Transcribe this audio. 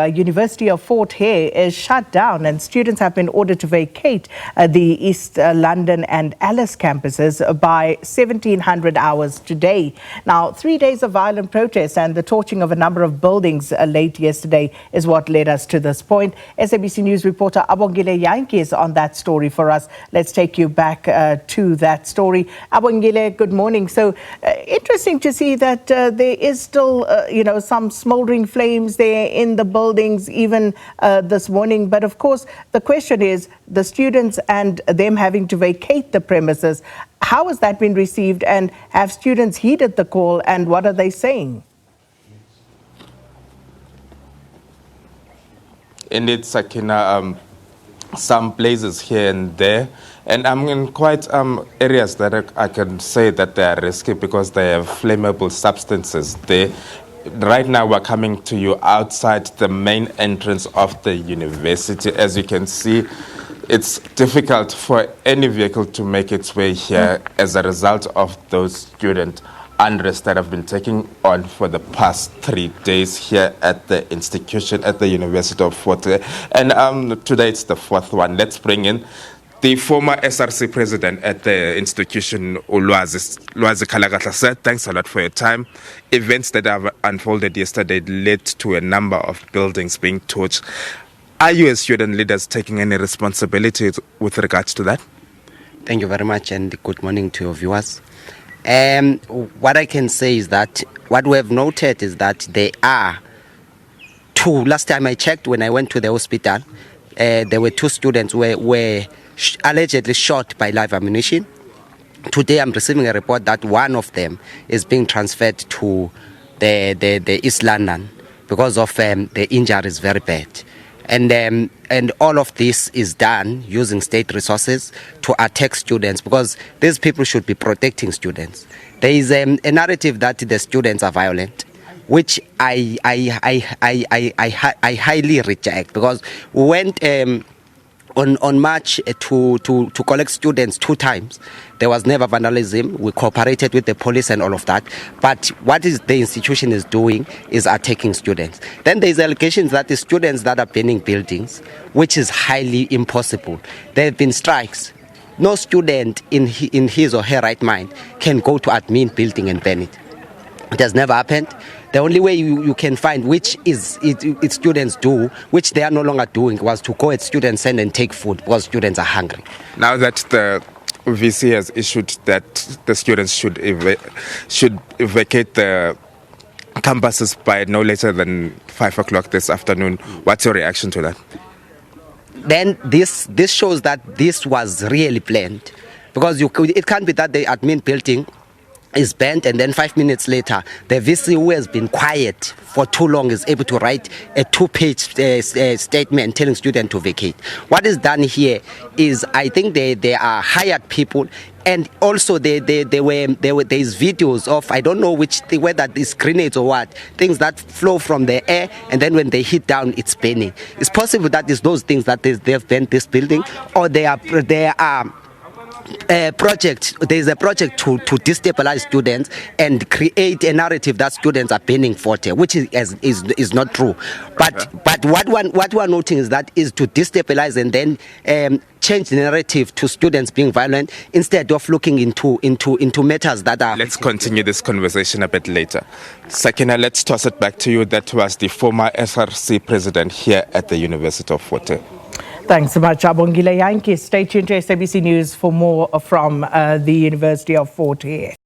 University of Fort Hare is shut down and students have been ordered to vacate the East London and Alice campuses by 1700 hours today. Now, 3 days of violent protest and the torching of a number of buildings late yesterday is what led us to this point. SABC News reporter Abongile Janjies on that story for us. Let's take you back to that story. Abongile, good morning. So, interesting to see that there is still, some smouldering flames there in the buildings even this morning. But of course, the question is the students and them having to vacate the premises. How has that been received, and have students heeded the call, and what are they saying? Indeed, Sakina, some places here and there, and I'm in quite areas that I can say that they are risky because they have flammable substances there. Right now, we're coming to you outside the main entrance of the university. As you can see, it's difficult for any vehicle to make its way here as a result of those student unrest that have been taking on for the past 3 days here at the institution at the University of Fort Hare. And today it's the fourth one. Let's bring in the former SRC president at the institution, Lwazi Kalakatla. Sir, thanks a lot for your time. Events that have unfolded yesterday led to a number of buildings being torched. Are you as student leaders taking any responsibility with regards to that? Thank you very much, and good morning to your viewers. What I can say is that what we have noted is that there are two. Last time I checked, when I went to the hospital, there were 2 students who were allegedly shot by live ammunition. Today I'm receiving a report that one of them is being transferred to the East London because of the injury is very bad. And all of this is done using state resources to attack students, because these people should be protecting students. There is a narrative that the students are violent, which I highly reject, because we went on March to collect students 2 times. There was never vandalism. We cooperated with the police and all of that. But what is the institution is doing is attacking students. Then there's allegations that the students that are burning buildings, which is highly impossible. There have been strikes. No student in his or her right mind can go to admin building and burn it. It has never happened. The only way you can find, which is it students do, which they are no longer doing, was to go at students' end and take food because students are hungry. Now that the VC has issued that the students should vacate the campuses by no later than 5 o'clock this afternoon, what's your reaction to that? Then this shows that this was really planned, because it can't be that the admin building is banned and then 5 minutes later the VC, who has been quiet for too long, is able to write a 2-page statement telling students to vacate. What is done here is, I think they are hired people, and also there is videos of, I don't know whether it's grenades or what, things that flow from the air, and then when they hit down, it's burning. It's possible that it's those things that they've burned this building, or there are there is a project to destabilize students and create a narrative that students are burning Fort Hare, which is not true. But what we are noting is that is to destabilize and then change the narrative to students being violent, instead of looking into matters that are. Let's continue this conversation a bit later. Sakina, let's toss it back to you. That was the former SRC president here at the University of Fort Hare. Thanks so much, Abongile Janjies. Stay tuned to SABC News for more from the University of Fort Hare.